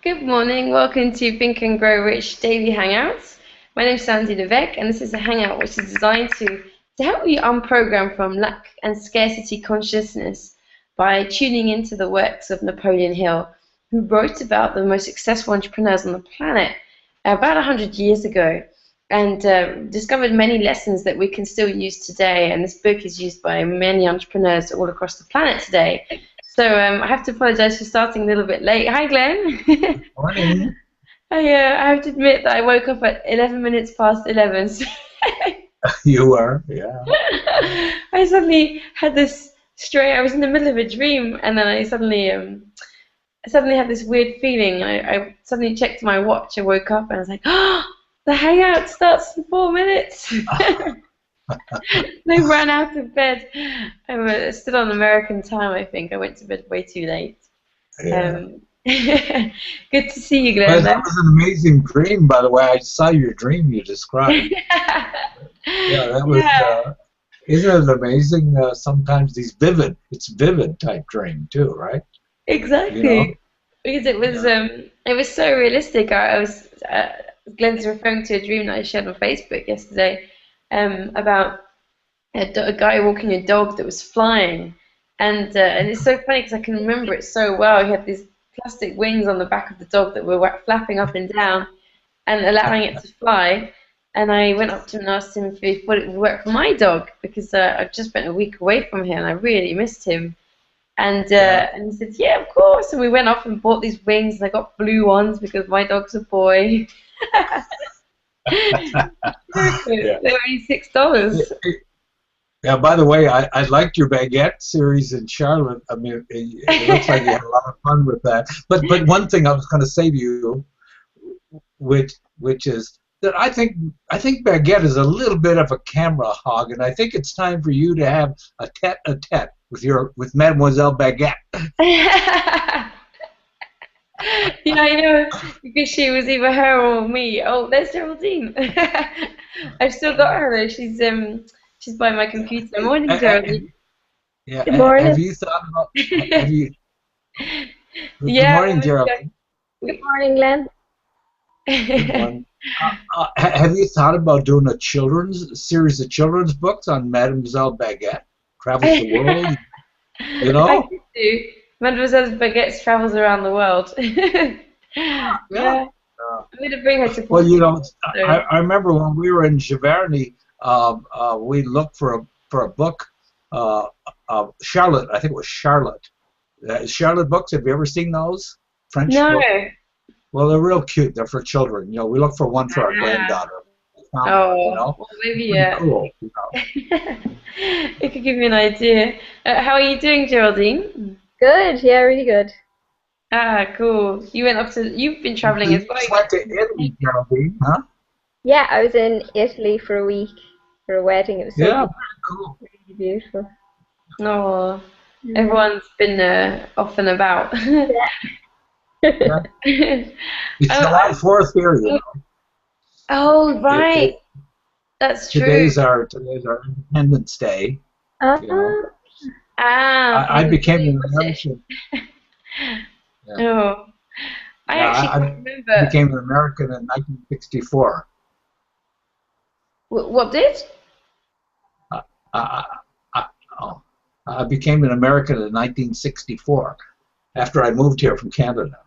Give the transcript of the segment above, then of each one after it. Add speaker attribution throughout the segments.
Speaker 1: Good morning. Welcome to Think and Grow Rich Daily Hangouts. My name is Sandy Levesque, and this is a hangout which is designed to help you unprogram from lack and scarcity consciousness by tuning into the works of Napoleon Hill, who wrote about the most successful entrepreneurs on the planet about 100 years ago and discovered many lessons that we can still use today. And this book is used by many entrepreneurs all across the planet today. So I have to apologize for starting a little bit late. Hi, Glenn.
Speaker 2: Morning.
Speaker 1: I have to admit that I woke up at 11 minutes past 11. So
Speaker 2: You are, yeah.
Speaker 1: I suddenly had this I was in the middle of a dream, and then I suddenly had this weird feeling. I suddenly checked my watch. I woke up, and I was like, "Oh, the hangout starts in 4 minutes." I ran out of bed. I'm still on American time, I think. I went to bed way too late.
Speaker 2: Yeah.
Speaker 1: Good to see you,
Speaker 2: Well,
Speaker 1: Glenn,
Speaker 2: that
Speaker 1: though.
Speaker 2: was an amazing dream, by the way. I saw your dream you described. Yeah, that was,
Speaker 1: Yeah,
Speaker 2: isn't it amazing? Sometimes it's vivid type dream too, right? You know?
Speaker 1: exactly. Because
Speaker 2: Yeah.
Speaker 1: it was so realistic. Glenn's referring to a dream that I shared on Facebook yesterday, about a guy walking a dog that was flying, and it's so funny because I can remember it so well. He had these plastic wings on the back of the dog that were flapping up and down and allowing it to fly. And I went up to him and asked him if he thought it would work for my dog because I've just spent a week away from him and I really missed him.
Speaker 2: Yeah.
Speaker 1: And he said, yeah, of course. And we went off and bought these wings, and I got blue ones because my dog's a boy. They
Speaker 2: Yeah.
Speaker 1: were only $6.
Speaker 2: Yeah, by the way, I liked your baguette series in Charlotte. I mean, it looks like you had a lot of fun with that. But one thing I was going to say to you, which is that I think Baguette is a little bit of a camera hog, and I think it's time for you to have a tete-a-tete with Mademoiselle Baguette.
Speaker 1: Yeah, I know, because she was either her or me. Oh, there's Geraldine. I've still got her though. She's by my computer. Morning, Geraldine.
Speaker 2: Yeah,
Speaker 3: Good morning.
Speaker 2: have you thought about have you? Good
Speaker 1: Yeah,
Speaker 2: morning,
Speaker 1: morning,
Speaker 2: Geraldine.
Speaker 3: Good morning, Glenn.
Speaker 2: Good
Speaker 1: Geraldine.
Speaker 2: morning. Have you thought about doing a series of children's books on Mademoiselle Baguette? Travels the world, you
Speaker 1: I
Speaker 2: know?
Speaker 1: could do. Mademoiselle Baguette's travels around the world.
Speaker 2: Yeah.
Speaker 1: Yeah, I'm gonna bring her to
Speaker 2: Well,
Speaker 1: Portugal. So.
Speaker 2: I remember when we were in Giverny, we looked for a book, Charlotte. I think it was Charlotte. Charlotte books. Have you ever seen those French
Speaker 1: No.
Speaker 2: books? Well, they're real cute. They're for children. We look for one for our
Speaker 1: Ah.
Speaker 2: granddaughter. We found one.
Speaker 1: Oh, well, maybe
Speaker 2: Pretty cool.
Speaker 1: it could give me an idea. How are you doing, Geraldine?
Speaker 3: Good, yeah, really good.
Speaker 1: Ah, cool. You've been traveling
Speaker 2: You
Speaker 1: as well.
Speaker 2: just went to Italy, Geraldine, huh?
Speaker 3: Yeah, I was in Italy for a week for a wedding. It was so
Speaker 2: Yeah,
Speaker 3: beautiful,
Speaker 2: very cool.
Speaker 3: really beautiful.
Speaker 1: Oh,
Speaker 3: Mm.
Speaker 1: everyone's been off and about.
Speaker 2: Yeah. It's
Speaker 1: Oh,
Speaker 2: July 4th here.
Speaker 1: oh,
Speaker 2: It,
Speaker 1: right.
Speaker 2: it,
Speaker 1: That's true.
Speaker 2: today's our Independence Day.
Speaker 3: Ah,
Speaker 2: You know,
Speaker 1: Ah,
Speaker 2: I became
Speaker 1: fully
Speaker 2: an
Speaker 1: British.
Speaker 2: American. Yeah,
Speaker 1: Oh, I
Speaker 2: yeah,
Speaker 1: actually
Speaker 2: I
Speaker 1: can't remember.
Speaker 2: became an American in 1964.
Speaker 1: What did?
Speaker 2: I, I, I, oh, I became an American in 1964 after I moved here from Canada.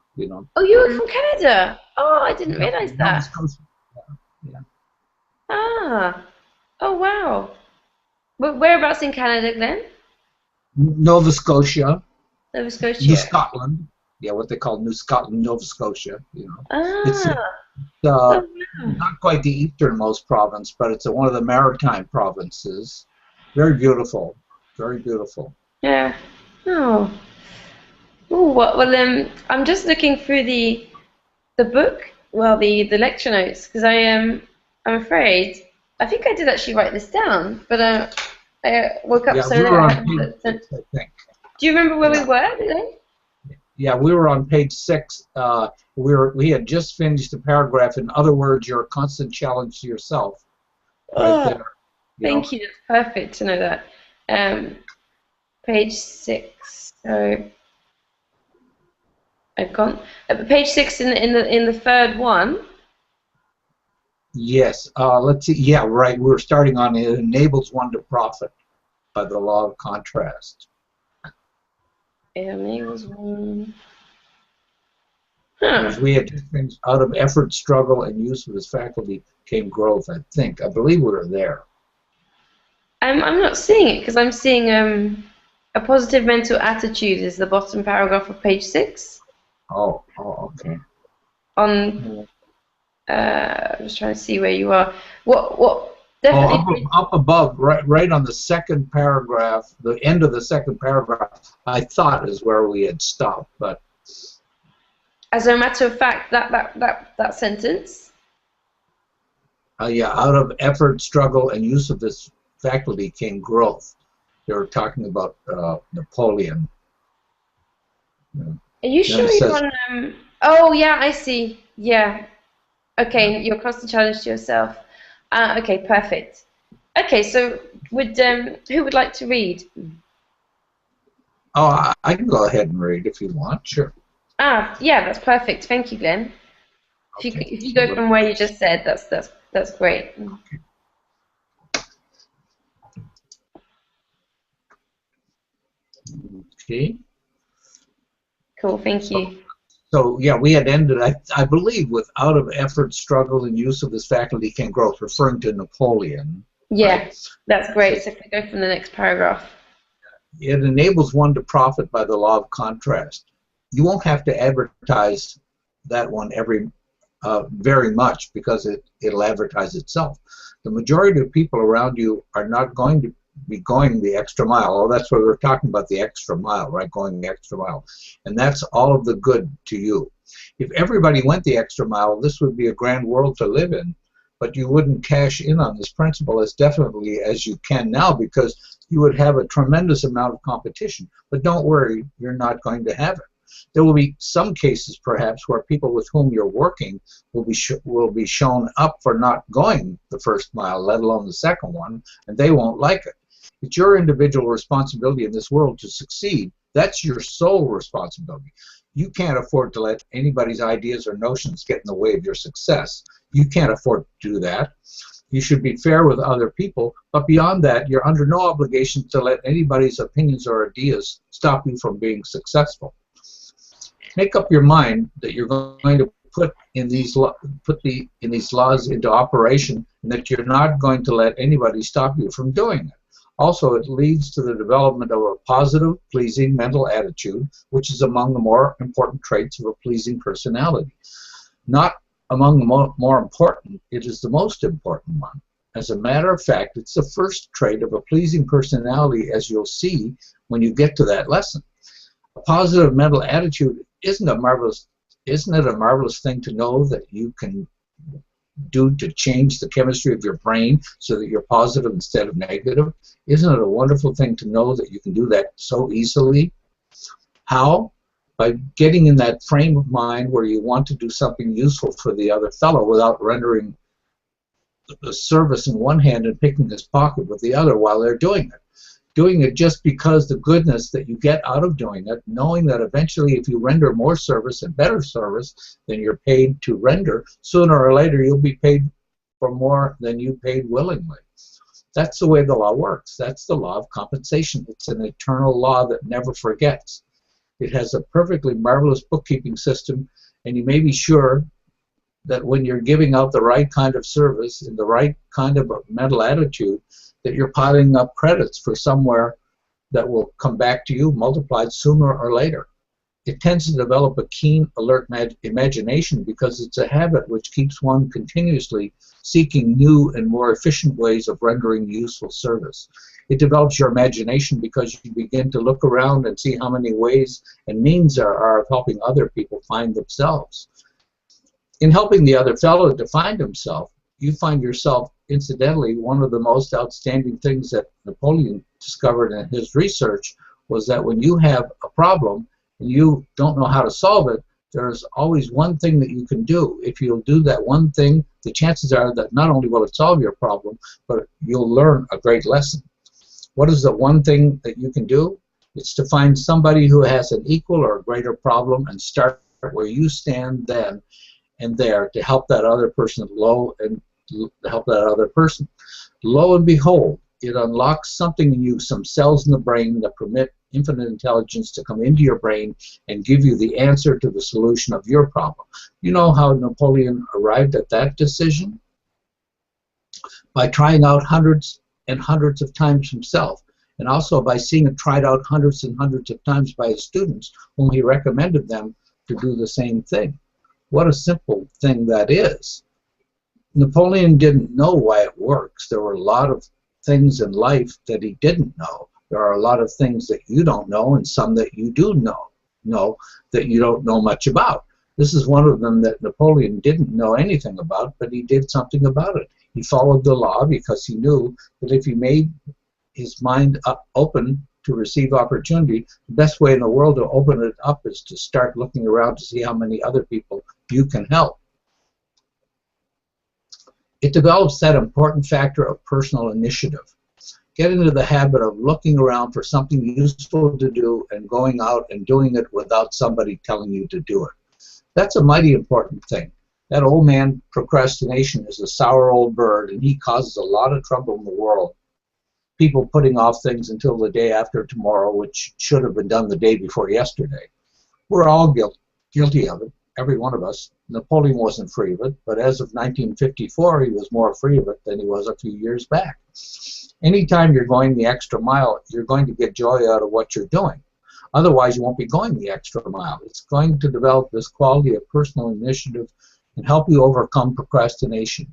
Speaker 1: Oh, you were from Canada. Oh, I didn't
Speaker 2: Yeah,
Speaker 1: realize
Speaker 2: Nova
Speaker 1: that.
Speaker 2: Scotia. Yeah.
Speaker 1: Ah, oh wow. Whereabouts in Canada, Glenn?
Speaker 2: Nova Scotia,
Speaker 1: Nova
Speaker 2: New
Speaker 1: Scotia.
Speaker 2: Scotland. Yeah, what they call New Scotland, Nova Scotia. It's
Speaker 1: Ah,
Speaker 2: uh,
Speaker 1: oh wow.
Speaker 2: not quite the easternmost province, but it's one of the maritime provinces. Very beautiful, very beautiful.
Speaker 1: Yeah. Oh. Oh, I'm just looking through the book, well, the lecture notes, because I'm afraid I think I did actually write this down, but I woke up
Speaker 2: Yeah,
Speaker 1: so
Speaker 2: we
Speaker 1: late
Speaker 2: were
Speaker 1: I
Speaker 2: on
Speaker 1: haven't
Speaker 2: page
Speaker 1: looked.
Speaker 2: six, I think.
Speaker 1: Do you remember where we
Speaker 2: Yeah,
Speaker 1: were, Glenn?
Speaker 2: yeah, we were on page 6. We had just finished the paragraph. In other words, you're a constant challenge to yourself, right
Speaker 1: Oh,
Speaker 2: there. You know.
Speaker 1: thank you. That's perfect to know that. Um, page 6. So, I've gone page 6 in the third one.
Speaker 2: Yes. Let's see. Yeah, right. We're starting on it enables one to profit by the law of contrast.
Speaker 1: It enables one. Huh.
Speaker 2: Because we had things out of effort, struggle, and use of his faculty came growth. I believe we were there.
Speaker 1: I'm not seeing it because I'm seeing a positive mental attitude is the bottom paragraph of page 6.
Speaker 2: Oh, okay.
Speaker 1: On I'm just trying to see where you are. What definitely
Speaker 2: up above, right on the second paragraph, the end of the second paragraph, I thought is where we had stopped, but
Speaker 1: as a matter of fact, that sentence.
Speaker 2: Yeah, out of effort, struggle, and use of this faculty came growth. They were talking about Napoleon.
Speaker 1: Are you sure you're on? Oh yeah, I see. Yeah. Okay, your constant challenge to yourself. Okay, perfect. Okay, so who would like to read?
Speaker 2: Oh, I can go ahead and read if you want. Sure.
Speaker 1: Yeah, that's perfect. Thank you, Glenn. If you go from where you just said, that's great.
Speaker 2: Okay.
Speaker 1: Cool. Thank you.
Speaker 2: So yeah, we had ended, I believe, with out of effort, struggle, and use of this faculty came growth, referring to Napoleon.
Speaker 1: Yeah,
Speaker 2: right?
Speaker 1: that's great. So if we go from the next paragraph.
Speaker 2: It enables one to profit by the law of contrast. You won't have to advertise that one very much because it'll advertise itself. The majority of people around you are not going to be going the extra mile. Oh, that's what we're talking about, the extra mile, right? Going the extra mile. And that's all of the good to you. If everybody went the extra mile, this would be a grand world to live in, but you wouldn't cash in on this principle as definitely as you can now because you would have a tremendous amount of competition. But don't worry, you're not going to have it. There will be some cases, perhaps, where people with whom you're working will be shown up for not going the first mile, let alone the second one, and they won't like it. It's your individual responsibility in this world to succeed. That's your sole responsibility. You can't afford to let anybody's ideas or notions get in the way of your success. You can't afford to do that. You should be fair with other people, but beyond that, you're under no obligation to let anybody's opinions or ideas stop you from being successful. Make up your mind that you're going to put these laws into operation, and that you're not going to let anybody stop you from doing it. Also, it leads to the development of a positive, pleasing mental attitude, which is among the more important traits of a pleasing personality. Not among the more important, it is the most important one. As a matter of fact, it's the first trait of a pleasing personality, as you'll see when you get to that lesson. A positive mental attitude isn't it a marvelous thing to know that you can do to change the chemistry of your brain so that you're positive instead of negative? Isn't it a wonderful thing to know that you can do that so easily? How? By getting in that frame of mind where you want to do something useful for the other fellow without rendering the service in one hand and picking his pocket with the other while they're doing it. Doing it just because the goodness that you get out of doing it, knowing that eventually if you render more service and better service than you're paid to render, sooner or later you'll be paid for more than you paid willingly. That's the way the law works. That's the law of compensation. It's an eternal law that never forgets. It has a perfectly marvelous bookkeeping system, and you may be sure that when you're giving out the right kind of service in the right kind of a mental attitude, that you're piling up credits for somewhere that will come back to you multiplied sooner or later. It tends to develop a keen, alert imagination because it's a habit which keeps one continuously seeking new and more efficient ways of rendering useful service. It develops your imagination because you begin to look around and see how many ways and means there are of helping other people find themselves. In helping the other fellow to find himself, you find yourself, incidentally, one of the most outstanding things that Napoleon discovered in his research was that when you have a problem and you don't know how to solve it, there's always one thing that you can do. If you'll do that one thing, the chances are that not only will it solve your problem, but you'll learn a great lesson. What is the one thing that you can do? It's to find somebody who has an equal or greater problem and start where you stand then and there to help that other person, lo and behold, it unlocks something in you, some cells in the brain that permit infinite intelligence to come into your brain and give you the answer to the solution of your problem. You know how Napoleon arrived at that decision? By trying out hundreds and hundreds of times himself, and also by seeing it tried out hundreds and hundreds of times by his students, whom he recommended them to do the same thing. What a simple thing that is. Napoleon didn't know why it works. There were a lot of things in life that he didn't know. There are a lot of things that you don't know, and some that you do know that you don't know much about. This is one of them that Napoleon didn't know anything about, but he did something about it. He followed the law because he knew that if he made his mind open to receive opportunity, the best way in the world to open it up is to start looking around to see how many other people you can help. It develops that important factor of personal initiative. Get into the habit of looking around for something useful to do and going out and doing it without somebody telling you to do it. That's a mighty important thing. That old man procrastination is a sour old bird, and he causes a lot of trouble in the world. People putting off things until the day after tomorrow, which should have been done the day before yesterday. We're all guilty of it, every one of us. Napoleon wasn't free of it, but as of 1954, he was more free of it than he was a few years back. Anytime you're going the extra mile, you're going to get joy out of what you're doing. Otherwise, you won't be going the extra mile. It's going to develop this quality of personal initiative and help you overcome procrastination.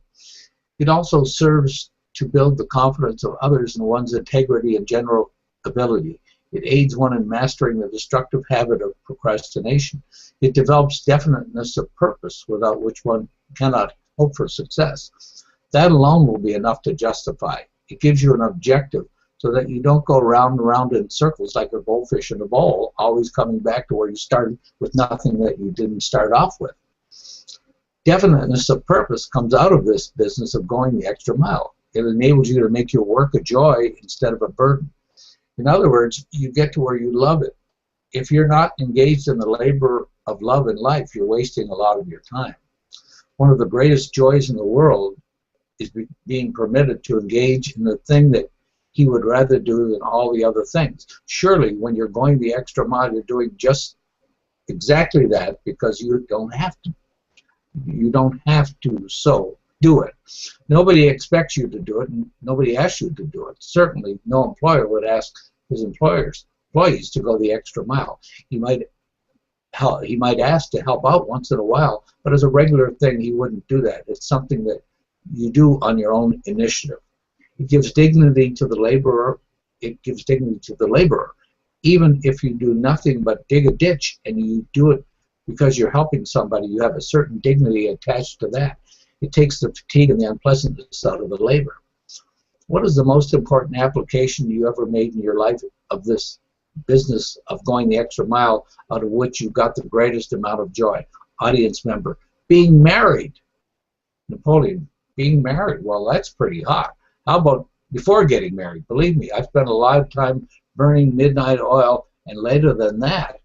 Speaker 2: It also serves to build the confidence of others in one's integrity and general ability. It aids one in mastering the destructive habit of procrastination. It develops definiteness of purpose, without which one cannot hope for success. That alone will be enough to justify. It gives you an objective so that you don't go round and round in circles like a goldfish in a bowl, always coming back to where you started with nothing that you didn't start off with. Definiteness of purpose comes out of this business of going the extra mile. It enables you to make your work a joy instead of a burden. In other words, you get to where you love it. If you're not engaged in the labor of love in life, you're wasting a lot of your time. One of the greatest joys in the world is being permitted to engage in the thing that he would rather do than all the other things. Surely, when you're going the extra mile, you're doing just exactly that because you don't have to. You don't have to so do it. Nobody expects you to do it, and nobody asks you to do it. Certainly, no employer would ask his employees to go the extra mile. He might ask to help out once in a while, but as a regular thing, he wouldn't do that. It's something that you do on your own initiative. It gives dignity to the laborer. It gives dignity to the laborer. Even if you do nothing but dig a ditch and you do it because you're helping somebody, you have a certain dignity attached to that. It takes the fatigue and the unpleasantness out of the labor. What is the most important application you ever made in your life of this business of going the extra mile, out of which you got the greatest amount of joy? Audience member, being married. Napoleon, being married. Well, that's pretty hot. How about before getting married? Believe me, I've spent a lot of time burning midnight oil, and later than that,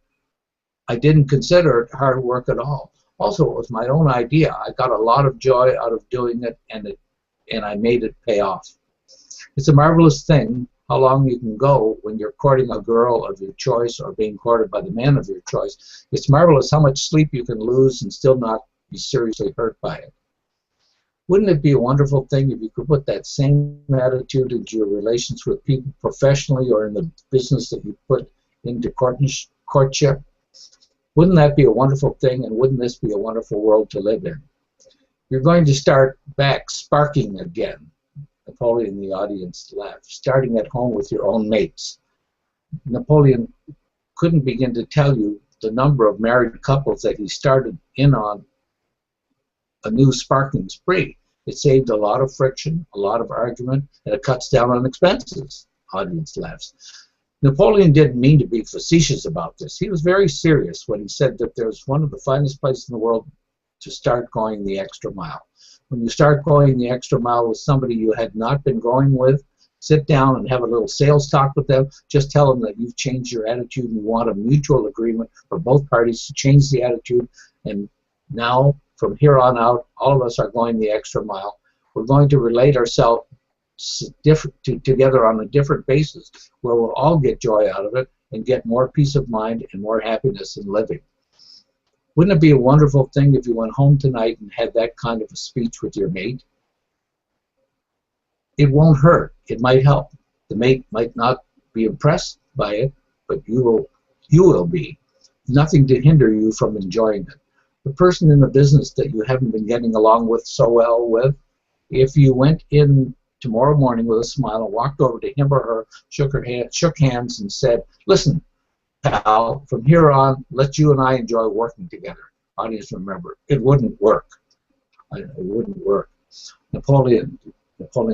Speaker 2: I didn't consider it hard work at all. Also, it was my own idea. I got a lot of joy out of doing it, and I made it pay off. It's a marvelous thing how long you can go when you're courting a girl of your choice or being courted by the man of your choice. It's marvelous how much sleep you can lose and still not be seriously hurt by it. Wouldn't it be a wonderful thing if you could put that same attitude into your relations with people professionally or in the business that you put into courtship? Wouldn't that be a wonderful thing, and wouldn't this be a wonderful world to live in? You're going to start back sparking again. Napoleon, the audience laughed. Starting at home with your own mates. Napoleon couldn't begin to tell you the number of married couples that he started in on a new sparking spree. It saved a lot of friction, a lot of argument, and it cuts down on expenses. Audience laughs. Napoleon didn't mean to be facetious about this. He was very serious when he said that there's one of the finest places in the world to start going the extra mile. When you start going the extra mile with somebody you had not been going with, Sit down and have a little sales talk with them. Just tell them that you've changed your attitude and you want a mutual agreement for both parties to change the attitude. And now, from here on out, all of us are going the extra mile. We're going to relate ourselves together on a different basis where we'll all get joy out of it and get more peace of mind and more happiness in living. Wouldn't it be a wonderful thing if you went home tonight and had that kind of a speech with your mate? It won't hurt. It might help. The mate might not be impressed by it, but you will be. Nothing to hinder you from enjoying it. The person in the business that you haven't been getting along with so well with, if you went in tomorrow morning with a smile and walked over to him or her, shook hands and said, listen, pal, from here on, let you and I enjoy working together. Audience, remember, it wouldn't work. It wouldn't work. Napoleon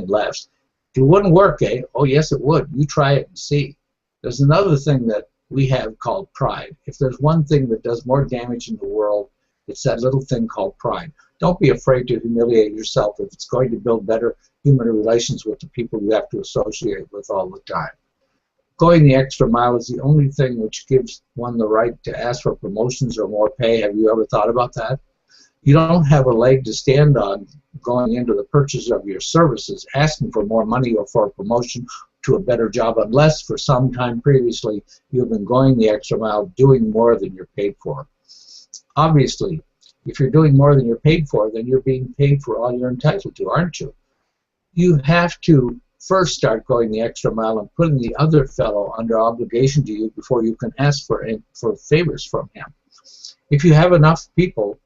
Speaker 2: laughs. It wouldn't work, eh? Oh, yes, it would. You try it and see. There's another thing that we have called pride. If there's one thing that does more damage in the world, it's that little thing called pride. Don't be afraid to humiliate yourself if it's going to build better human relations with the people you have to associate with all the time. Going the extra mile is the only thing which gives one the right to ask for promotions or more pay. Have you ever thought about that? You don't have a leg to stand on going into the purchase of your services, asking for more money or for a promotion to a better job, unless for some time previously you've been going the extra mile, doing more than you're paid for. Obviously, if you're doing more than you're paid for, then you're being paid for all you're entitled to, aren't you? You have to first start going the extra mile and putting the other fellow under obligation to you before you can ask for favors from him. If you have enough people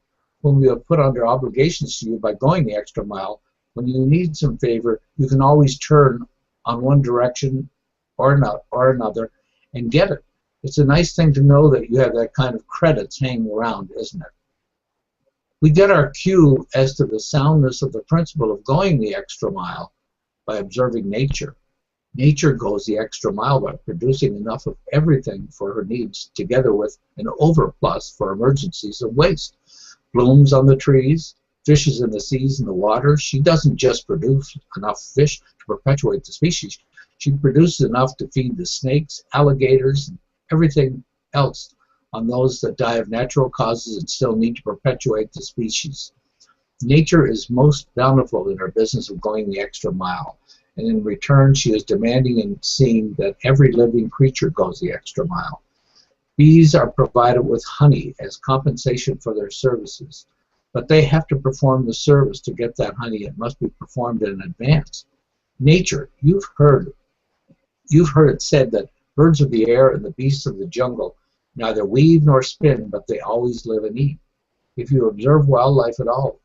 Speaker 2: whom you have put under obligations to you by going the extra mile, when you need some favor, you can always turn on one direction or another and get it. It's a nice thing to know that you have that kind of credits hanging around, isn't it? We get our cue as to the soundness of the principle of going the extra mile by observing nature. Nature goes the extra mile by producing enough of everything for her needs, together with an overplus for emergencies and waste. Blooms on the trees, fishes in the seas and the water. She doesn't just produce enough fish to perpetuate the species. She produces enough to feed the snakes, alligators, and everything else on those that die of natural causes and still need to perpetuate the species. Nature is most bountiful in her business of going the extra mile, and in return she is demanding and seeing that every living creature goes the extra mile. Bees are provided with honey as compensation for their services, but they have to perform the service to get that honey. It must be performed in advance. Nature, you've heard it said that birds of the air and the beasts of the jungle neither weave nor spin, but they always live and eat. If you observe wildlife at all,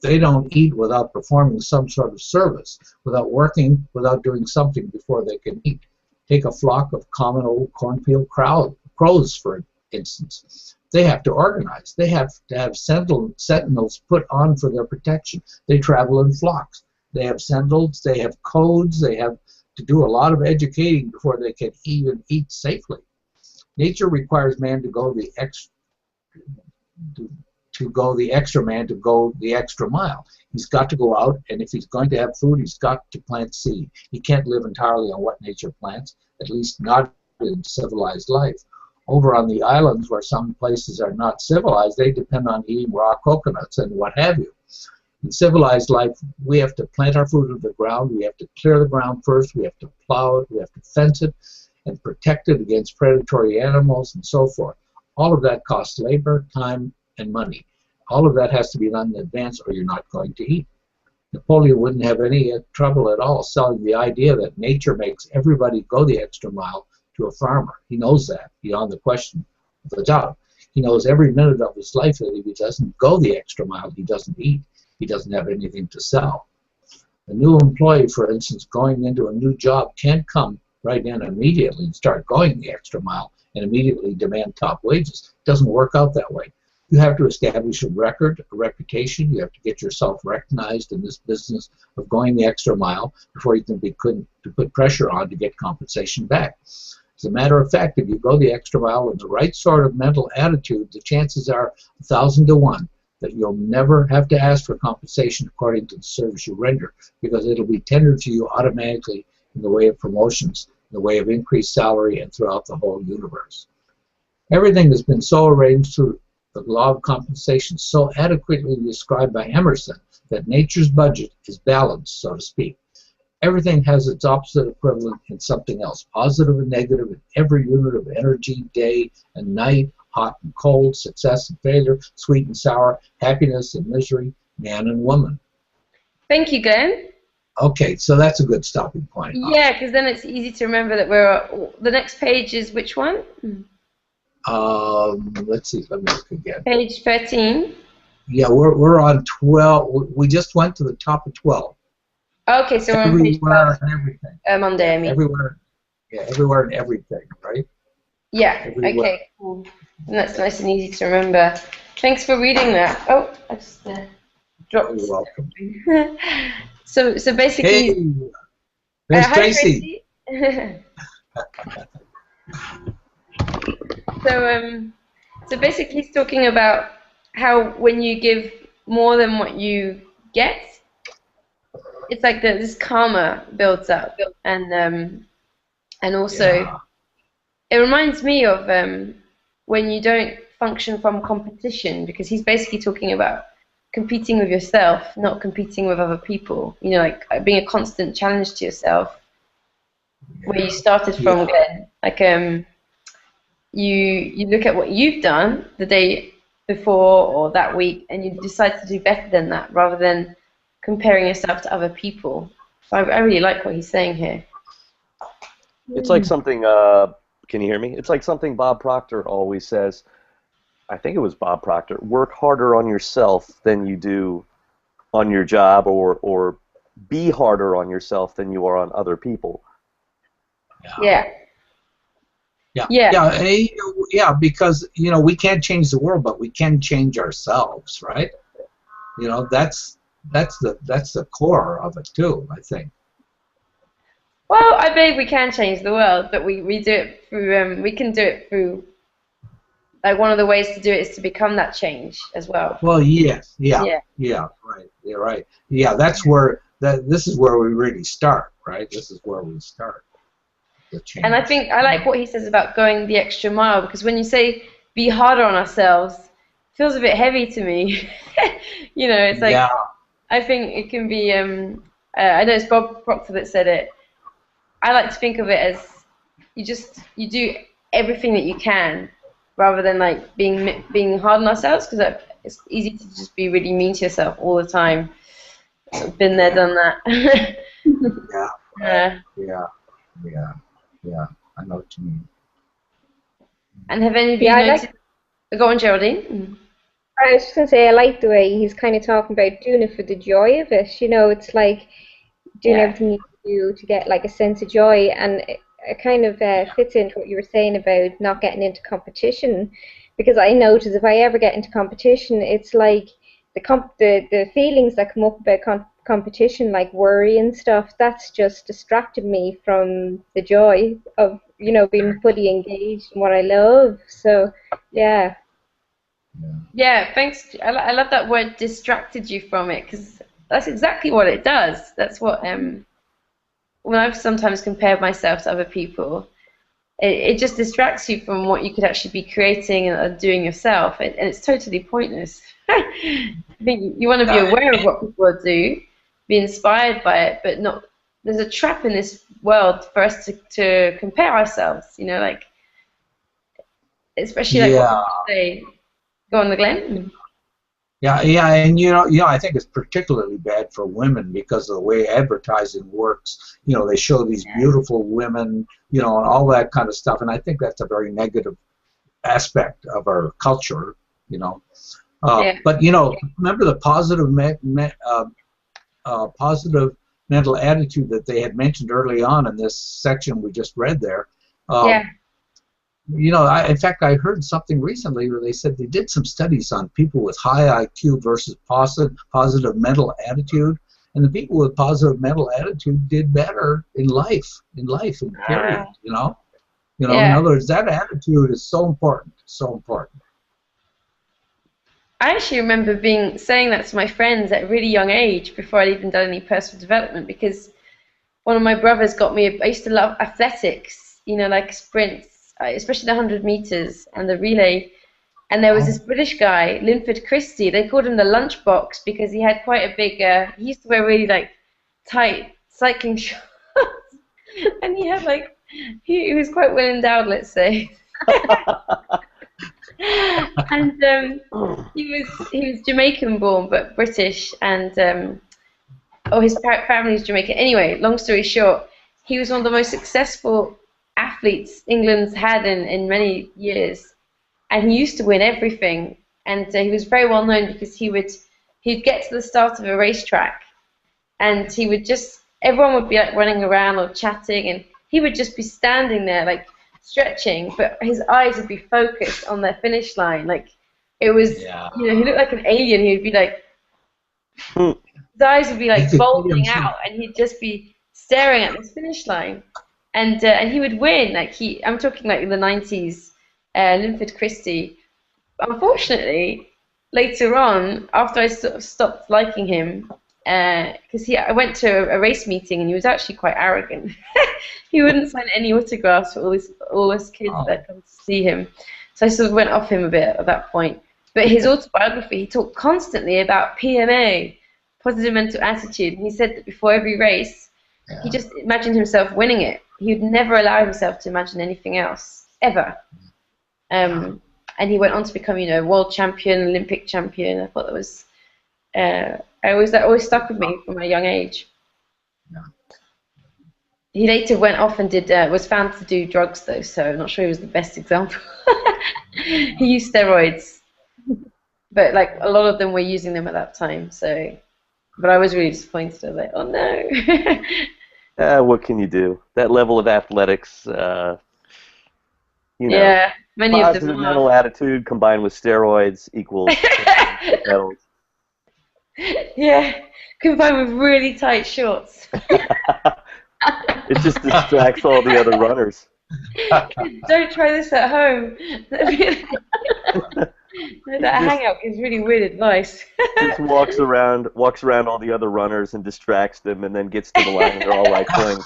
Speaker 2: they don't eat without performing some sort of service, without working, without doing something before they can eat. Take a flock of common old cornfield crows, for instance. They have to organize. They have to have sentinels put on for their protection. They travel in flocks. They have sentinels. They have codes. They have to do a lot of educating before they can even eat safely. Nature requires man to go the extra mile. He's got to go out, and if he's going to have food, he's got to plant seed. He can't live entirely on what nature plants, at least not in civilized life. Over on the islands where some places are not civilized, they depend on eating raw coconuts and what have you. In civilized life, we have to plant our food into the ground. We have to clear the ground first. We have to plow it. We have to fence it and protect it against predatory animals and so forth. All of that costs labor, time, and money. All of that has to be done in advance or you're not going to eat. Napoleon wouldn't have any trouble at all selling the idea that nature makes everybody go the extra mile to a farmer. He knows that, beyond the question of the doubt. He knows every minute of his life that if he doesn't go the extra mile, he doesn't eat. He doesn't have anything to sell. A new employee, for instance, going into a new job can't come right in immediately and start going the extra mile and immediately demand top wages. It doesn't work out that way. You have to establish a record, a reputation. You have to get yourself recognized in this business of going the extra mile before you can be to put pressure on to get compensation back. As a matter of fact, if you go the extra mile with the right sort of mental attitude, the chances are 1,000 to 1 that you'll never have to ask for compensation according to the service you render, because it'll be tendered to you automatically in the way of promotions, in the way of increased salary, and throughout the whole universe. Everything has been so arranged through the law of compensation, so adequately described by Emerson, that nature's budget is balanced, so to speak. Everything has its opposite equivalent in something else, positive and negative in every unit of energy, day and night, hot and cold, success and failure, sweet and sour, happiness and misery, man and woman.
Speaker 1: Thank you, Glenn.
Speaker 2: Okay, so that's a good stopping point.
Speaker 1: Yeah, because then it's easy to remember that the next page is which one?
Speaker 2: Let's see, let me look again.
Speaker 1: Page 13.
Speaker 2: Yeah, we're on 12. We just went to the top of 12.
Speaker 1: Okay, so we're on page 12.
Speaker 2: Everywhere and everything.
Speaker 1: Monday, I mean.
Speaker 2: Everywhere, yeah, everywhere and everything, right?
Speaker 1: Yeah,
Speaker 2: Everywhere.
Speaker 1: okay, cool. And that's nice and easy to remember. Thanks for reading that. Oh, I just dropped.
Speaker 2: You're welcome.
Speaker 1: So basically...
Speaker 2: Hey, there's
Speaker 1: hi,
Speaker 2: Tracy.
Speaker 1: So basically he's talking about how when you give more than what you get, it's like this karma builds up, and also it reminds me of when you don't function from competition, because he's basically talking about competing with yourself, not competing with other people. You know, like being a constant challenge to yourself, where you started from again. Like you look at what you've done the day before or that week, and you decide to do better than that, rather than comparing yourself to other people. So I really like what he's saying here.
Speaker 4: It's like something, can you hear me? It's like something Bob Proctor always says. I think it was Bob Proctor. Work harder on yourself than you do on your job, or be harder on yourself than you are on other people.
Speaker 1: Yeah.
Speaker 2: Because we can't change the world, but we can change ourselves, right? That's the core of it too, I think.
Speaker 1: Well, I believe we can change the world, but we do it through we can do it through, like, one of the ways to do it is to become that change as well.
Speaker 2: Well, yes, right, you're right. Yeah, this is where we really start, right? This is where we start.
Speaker 1: And I think I like what he says about going the extra mile, because when you say be harder on ourselves, it feels a bit heavy to me. It's like, I think it can be, I know it's Bob Proctor that said it. I like to think of it as you do everything that you can, rather than like being hard on ourselves, because it's easy to just be really mean to yourself all the time. I've been there, done that.
Speaker 2: Yeah, I know what you mean.
Speaker 1: And have any of you noticed? Go on, Geraldine.
Speaker 3: I was just going to say, I like the way he's kind of talking about doing it for the joy of it. It's like doing everything you do to get like a sense of joy, and it kind of fits into what you were saying about not getting into competition, because I notice if I ever get into competition, it's like the feelings that come up about competition, like worry and stuff, that's just distracted me from the joy of being fully engaged in what I love. So yeah,
Speaker 1: thanks. I love that word, distracted you from it, because that's exactly what it does. That's what when I've sometimes compared myself to other people, it just distracts you from what you could actually be creating and doing yourself, and it's totally pointless. I think you want to be aware of what people do, be inspired by it, but not. There's a trap in this world for us to compare ourselves. Like, especially like what people say. Go on, Glenn.
Speaker 2: Yeah, and I think it's particularly bad for women because of the way advertising works. They show these beautiful women, and all that kind of stuff, and I think that's a very negative aspect of our culture, But remember the positive mental attitude that they had mentioned early on in this section we just read there. In fact, I heard something recently where they said they did some studies on people with high IQ versus positive mental attitude, and the people with positive mental attitude did better in life, period. In other words, that attitude is so important, so important.
Speaker 1: I actually remember saying that to my friends at a really young age, before I'd even done any personal development, because one of my brothers got me. I used to love athletics, you know, like sprints, especially the 100 meters and the relay. And there was this British guy, Linford Christie. They called him the lunchbox because he had quite a big. He used to wear really like tight cycling shorts, and he had like he was quite well endowed, let's say. And he was Jamaican born but British, and his family is Jamaican. Anyway, long story short, he was one of the most successful athletes England's had in many years. And he used to win everything, and he was very well known because he'd get to the start of a racetrack, and everyone would be like running around or chatting, and he would just be standing there like stretching, but his eyes would be focused on their finish line. Like it was, you know, he looked like an alien. He'd be like, his eyes would be like bulging out, and he'd just be staring at this finish line, and he would win. Like I'm talking like in the 90s. Linford Christie. Unfortunately, later on, after I sort of stopped liking him, because I went to a race meeting and he was actually quite arrogant. He wouldn't sign any autographs for all those kids that come to see him. So I sort of went off him a bit at that point. But his autobiography, he talked constantly about PMA, positive mental attitude. And he said that before every race, he just imagined himself winning it. He would never allow himself to imagine anything else, ever. And he went on to become, you know, world champion, Olympic champion. I thought that was, that always stuck with me from a young age. Yeah. He later went off and was found to do drugs though, so I'm not sure he was the best example. He used steroids, but like a lot of them were using them at that time. So, but I was really disappointed. I was like, oh no.
Speaker 4: What can you do? That level of athletics, you know.
Speaker 1: Yeah. Many
Speaker 4: positive
Speaker 1: of them
Speaker 4: mental attitude combined with steroids equals medals.
Speaker 1: Yeah, combined with really tight shorts.
Speaker 4: It just distracts all the other runners.
Speaker 1: Don't try this at home. That Hangout is really weird advice.
Speaker 4: Just walks around all the other runners and distracts them, and then gets to the line and they're all like going,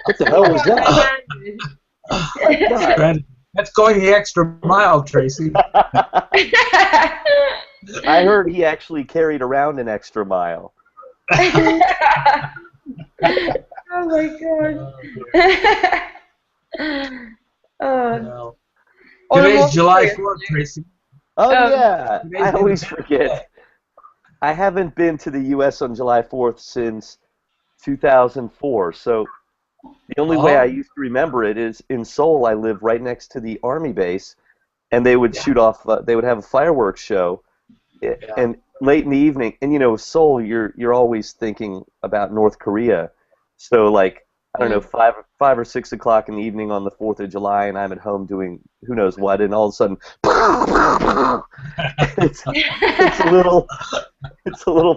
Speaker 4: "What the hell was that?"
Speaker 2: That's going the extra mile, Tracy.
Speaker 4: I heard he actually carried around an extra mile.
Speaker 1: Oh my God.
Speaker 2: Today's July 4th, Tracy.
Speaker 4: Oh yeah, I always forget. I haven't been to the U.S. on July 4th since 2004, so the only way I used to remember it is in Seoul. I live right next to the army base, and they would shoot off. They would have a fireworks show, and late in the evening. And you know, Seoul, you're always thinking about North Korea. So like I don't know, 5 or 6 o'clock in the evening on the 4th of July, and I'm at home doing who knows what, and all of a sudden, it's a little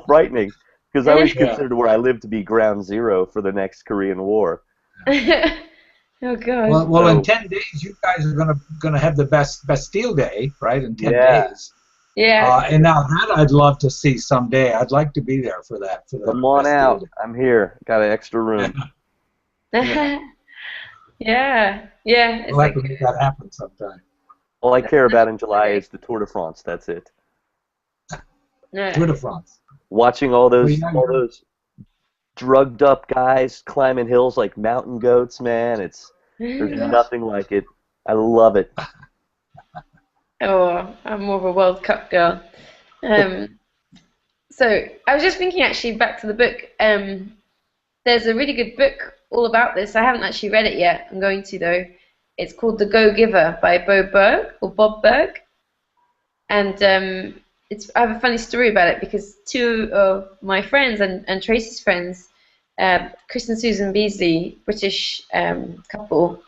Speaker 4: frightening because I always considered where I live to be ground zero for the next Korean War.
Speaker 1: Oh God.
Speaker 2: Well, in 10 days, you guys are gonna have the Bastille Day, right? In 10 days.
Speaker 1: Yeah.
Speaker 2: And now that I'd love to see someday. I'd like to be there for that.
Speaker 4: Come on out. Day. I'm here. Got an extra room.
Speaker 1: Yeah.
Speaker 2: We'll have to make that happen sometime.
Speaker 4: All I care about in July is the Tour de France. That's it.
Speaker 2: Tour de France.
Speaker 4: Watching all those drugged up guys climbing hills like mountain goats, man. There's nothing like it. I love it.
Speaker 1: Oh, I'm more of a World Cup girl. So I was just thinking, actually, back to the book. There's a really good book all about this. I haven't actually read it yet. I'm going to, though. It's called The Go-Giver by Bob Berg. And I have a funny story about it because two of my friends and Tracy's friends, Chris and Susan Beasley, British couple,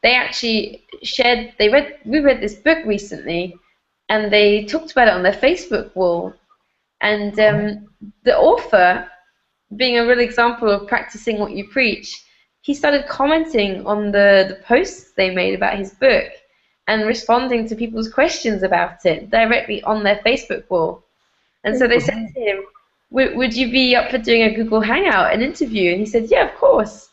Speaker 1: they actually we read this book recently, and they talked about it on their Facebook wall. And the author, being a real example of practicing what you preach, he started commenting on the posts they made about his book and responding to people's questions about it directly on their Facebook wall. And so they said to him, would you be up for doing a Google Hangout, an interview? And he said, yeah, of course.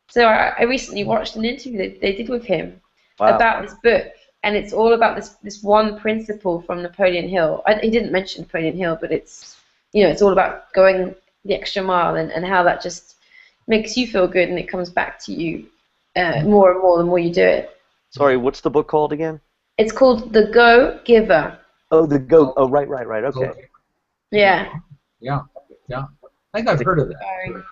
Speaker 1: So I recently watched an interview that they did with him about this book, and it's all about this one principle from Napoleon Hill. He didn't mention Napoleon Hill, but it's it's all about going the extra mile and how that just makes you feel good, and it comes back to you more and more the more you do it.
Speaker 4: Sorry, what's the book called again?
Speaker 1: It's called The Go Giver.
Speaker 4: Oh, The Go. Oh, right. Okay.
Speaker 1: Yeah.
Speaker 2: Yeah. I think I've heard of that.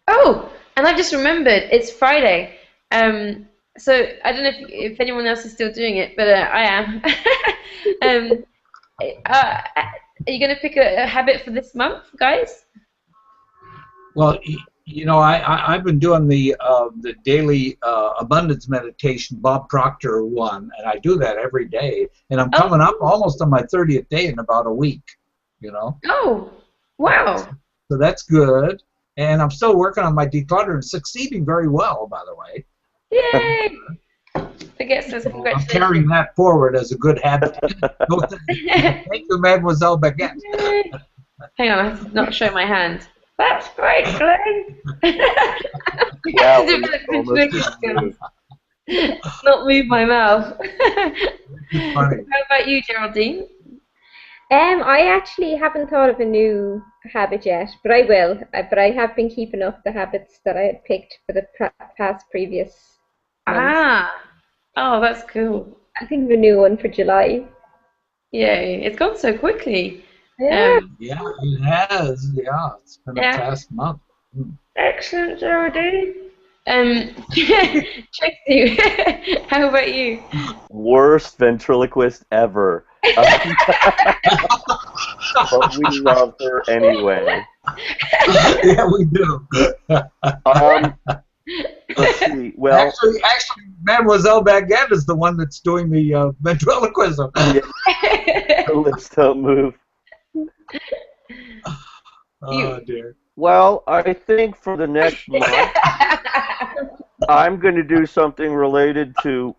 Speaker 1: Oh, and I just remembered, it's Friday. So I don't know if anyone else is still doing it, but I am. Are you going to pick a habit for this month, guys?
Speaker 2: Well, I've been doing the daily abundance meditation, Bob Proctor one, and I do that every day. And I'm coming up almost on my 30th day in about a week.
Speaker 1: Oh, wow.
Speaker 2: So that's good. And I'm still working on my declutter and succeeding very well, by the way.
Speaker 1: Yay! I guess so. Congratulations.
Speaker 2: I'm carrying that forward as a good habit. Thank you, Mademoiselle Baguette.
Speaker 1: Hang on, I have to not show my hand. That's great, Glenn.
Speaker 4: Wow,
Speaker 1: not move my mouth.
Speaker 2: Funny.
Speaker 1: How about you, Geraldine?
Speaker 3: I actually haven't thought of a new habit yet, but I will. But I have been keeping up the habits that I had picked for the past previous months.
Speaker 1: Oh, that's cool.
Speaker 3: I think of a new one for July.
Speaker 1: Yay, it's gone so quickly.
Speaker 3: Yeah.
Speaker 2: Yeah, it has. Yeah, it's been a fast month.
Speaker 1: Excellent, Geraldine. Tracy, how about you?
Speaker 4: Worst ventriloquist ever. But we love her anyway.
Speaker 2: Yeah, we do.
Speaker 4: Let's see. Well,
Speaker 2: actually, Mademoiselle Baguette is the one that's doing the ventriloquism.
Speaker 4: Yeah. Her lips don't move.
Speaker 2: Oh dear.
Speaker 4: Well, I think for the next month, I'm going to do something related to.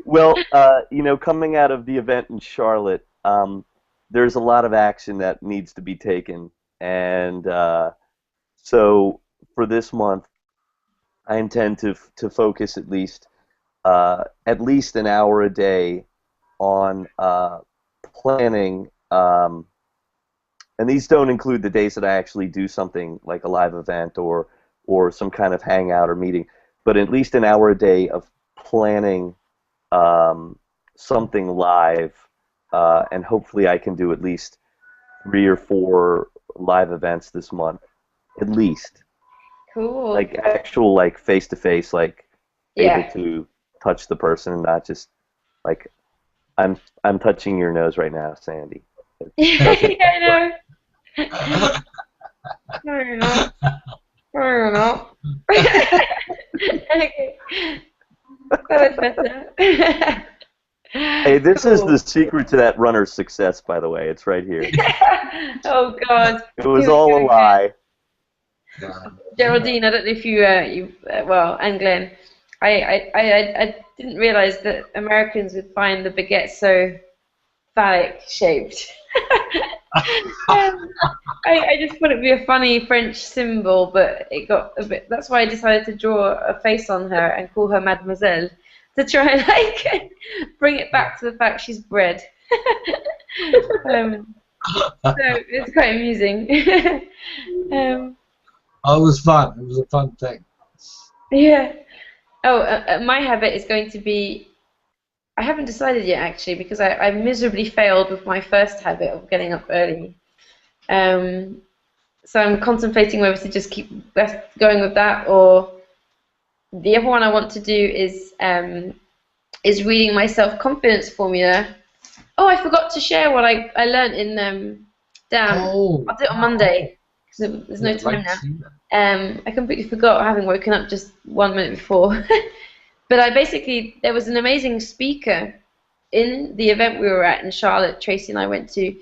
Speaker 4: Well, coming out of the event in Charlotte, there's a lot of action that needs to be taken, and so for this month, I intend to focus at least an hour a day on planning, and these don't include the days that I actually do something like a live event or some kind of hangout or meeting, but at least an hour a day of planning something live, and hopefully I can do at least 3 or 4 live events this month, at least.
Speaker 1: Cool.
Speaker 4: Like actual, like face-to-face, like able to touch the person, not just like I'm touching your nose right now, Sandy.
Speaker 1: I know. Fair enough. Okay. That was better.
Speaker 4: Hey, this is the secret to that runner's success, by the way. It's right here.
Speaker 1: Oh God.
Speaker 4: It was all a lie.
Speaker 1: Geraldine, I don't know if you and Glenn, I didn't realize that Americans would find the baguette so phallic shaped. I just thought it'd be a funny French symbol, but it got a bit. That's why I decided to draw a face on her and call her Mademoiselle, to try and like bring it back to the fact she's bred. So it's quite amusing.
Speaker 2: Oh, it was fun. It was a fun thing.
Speaker 1: Yeah. Oh, my habit is going to be. I haven't decided yet, actually, because I miserably failed with my first habit of getting up early. So I'm contemplating whether to just keep going with that, or the other one I want to do is reading my self-confidence formula. Oh, I forgot to share what I learned in Dan.
Speaker 2: Oh,
Speaker 1: I'll do it on Monday because there's no time now. I completely forgot, having woken up just 1 minute before. But there was an amazing speaker in the event we were at in Charlotte. Tracy and I went to.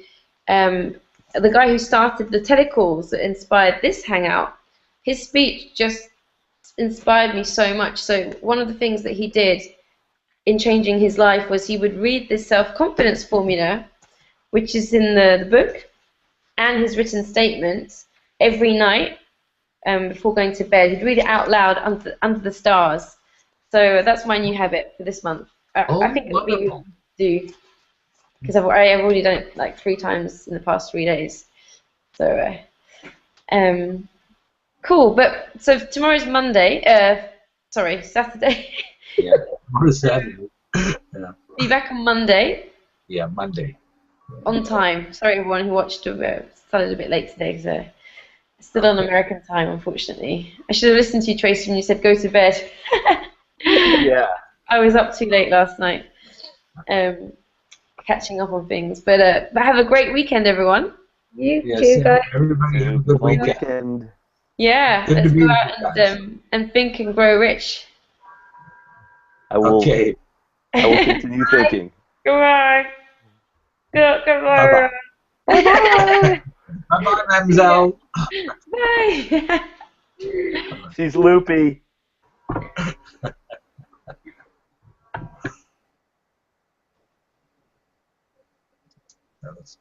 Speaker 1: The guy who started the telecalls that inspired this hangout, his speech just inspired me so much. So one of the things that he did in changing his life was he would read this self-confidence formula, which is in the book, and his written statement every night before going to bed. He'd read it out loud under the stars. So that's my new habit for this month.
Speaker 2: Oh,
Speaker 1: I think it'll be
Speaker 2: wonderful.
Speaker 1: good to do because I've already done it like 3 times in the past 3 days. So, cool. But so tomorrow's Monday. Sorry, Saturday.
Speaker 2: Yeah. What is that? Yeah.
Speaker 1: Be back on Monday
Speaker 2: Yeah, Monday.
Speaker 1: on time. Sorry, everyone who watched. Started a bit late today, so still on American time, unfortunately. I should have listened to you, Tracy, when you said go to bed.
Speaker 4: Yeah.
Speaker 1: I was up too late last night, catching up on things. But have a great weekend, everyone.
Speaker 3: You
Speaker 2: Yes,
Speaker 3: too, guys.
Speaker 2: everybody have a good
Speaker 4: Well,
Speaker 2: weekend.
Speaker 1: Yeah,
Speaker 2: Good to
Speaker 1: let's
Speaker 2: be
Speaker 1: go
Speaker 2: with
Speaker 1: out
Speaker 2: you guys.
Speaker 1: and think and grow rich.
Speaker 4: I will.
Speaker 2: Okay.
Speaker 4: I will continue thinking.
Speaker 1: Goodbye.
Speaker 2: Bye-bye.
Speaker 3: Bye-bye.
Speaker 2: Bye-bye, Mademoiselle.
Speaker 1: Bye.
Speaker 4: She's loopy.
Speaker 2: That was-